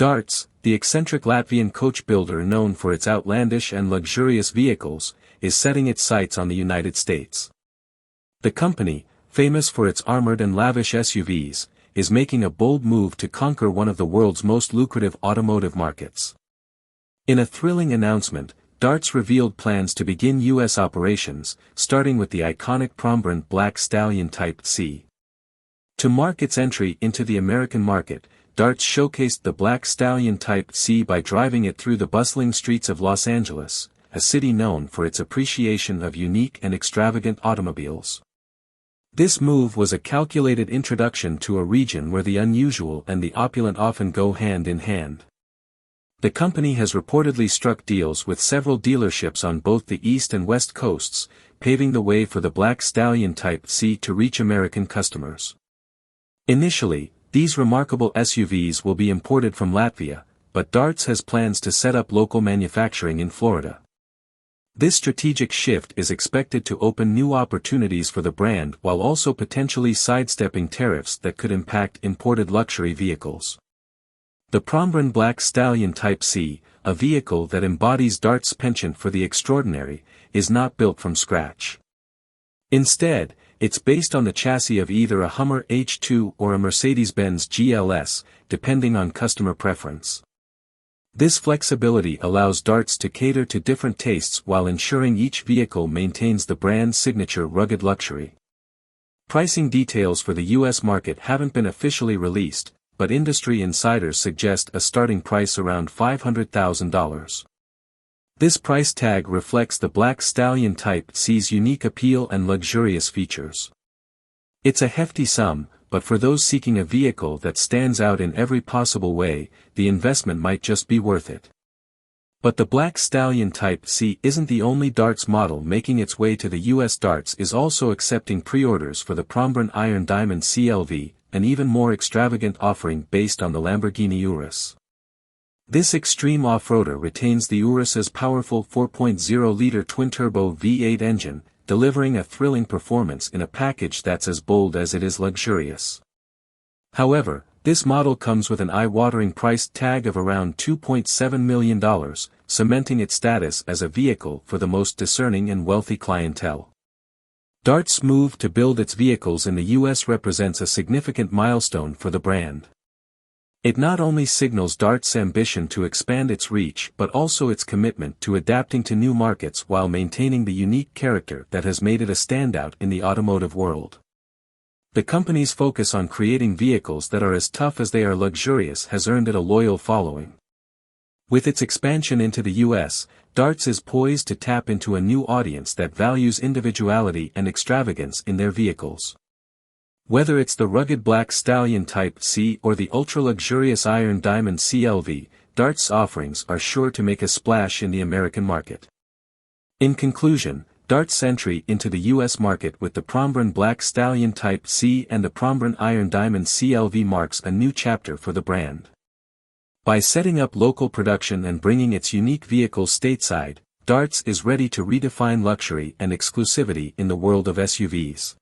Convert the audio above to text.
Dartz, the eccentric Latvian coach builder known for its outlandish and luxurious vehicles, is setting its sights on the United States. The company, famous for its armored and lavish SUVs, is making a bold move to conquer one of the world's most lucrative automotive markets. In a thrilling announcement, Dartz revealed plans to begin U.S. operations, starting with the iconic Prombron Black Stallion Type C. To mark its entry into the American market, Dartz showcased the Black Stallion Type C by driving it through the bustling streets of Los Angeles, a city known for its appreciation of unique and extravagant automobiles. This move was a calculated introduction to a region where the unusual and the opulent often go hand in hand. The company has reportedly struck deals with several dealerships on both the East and West coasts, paving the way for the Black Stallion Type C to reach American customers. Initially, these remarkable SUVs will be imported from Latvia, but Dartz has plans to set up local manufacturing in Florida. This strategic shift is expected to open new opportunities for the brand while also potentially sidestepping tariffs that could impact imported luxury vehicles. The Prombron Black Stallion Type C, a vehicle that embodies Dartz's penchant for the extraordinary, is not built from scratch. Instead, it's based on the chassis of either a Hummer H2 or a Mercedes-Benz GLS, depending on customer preference. This flexibility allows Dartz to cater to different tastes while ensuring each vehicle maintains the brand's signature rugged luxury. Pricing details for the U.S. market haven't been officially released, but industry insiders suggest a starting price around $500,000. This price tag reflects the Black Stallion Type C's unique appeal and luxurious features. It's a hefty sum, but for those seeking a vehicle that stands out in every possible way, the investment might just be worth it. But the Black Stallion Type C isn't the only Dartz model making its way to the US. Dartz is also accepting pre-orders for the Prombron Diamond CLV, an even more extravagant offering based on the Lamborghini Urus. This extreme off-roader retains the Urus's powerful 4.0-liter twin-turbo V8 engine, delivering a thrilling performance in a package that's as bold as it is luxurious. However, this model comes with an eye-watering price tag of around $2.7 million, cementing its status as a vehicle for the most discerning and wealthy clientele. Dartz's move to build its vehicles in the U.S. represents a significant milestone for the brand. It not only signals Dartz's ambition to expand its reach but also its commitment to adapting to new markets while maintaining the unique character that has made it a standout in the automotive world. The company's focus on creating vehicles that are as tough as they are luxurious has earned it a loyal following. With its expansion into the U.S., Dartz is poised to tap into a new audience that values individuality and extravagance in their vehicles. Whether it's the rugged Black Stallion Type C or the ultra-luxurious Diamond CLV, Dartz's offerings are sure to make a splash in the American market. In conclusion, Dartz's entry into the U.S. market with the Prombron Black Stallion Type C and the Prombron Diamond CLV marks a new chapter for the brand. By setting up local production and bringing its unique vehicles stateside, Dartz is ready to redefine luxury and exclusivity in the world of SUVs.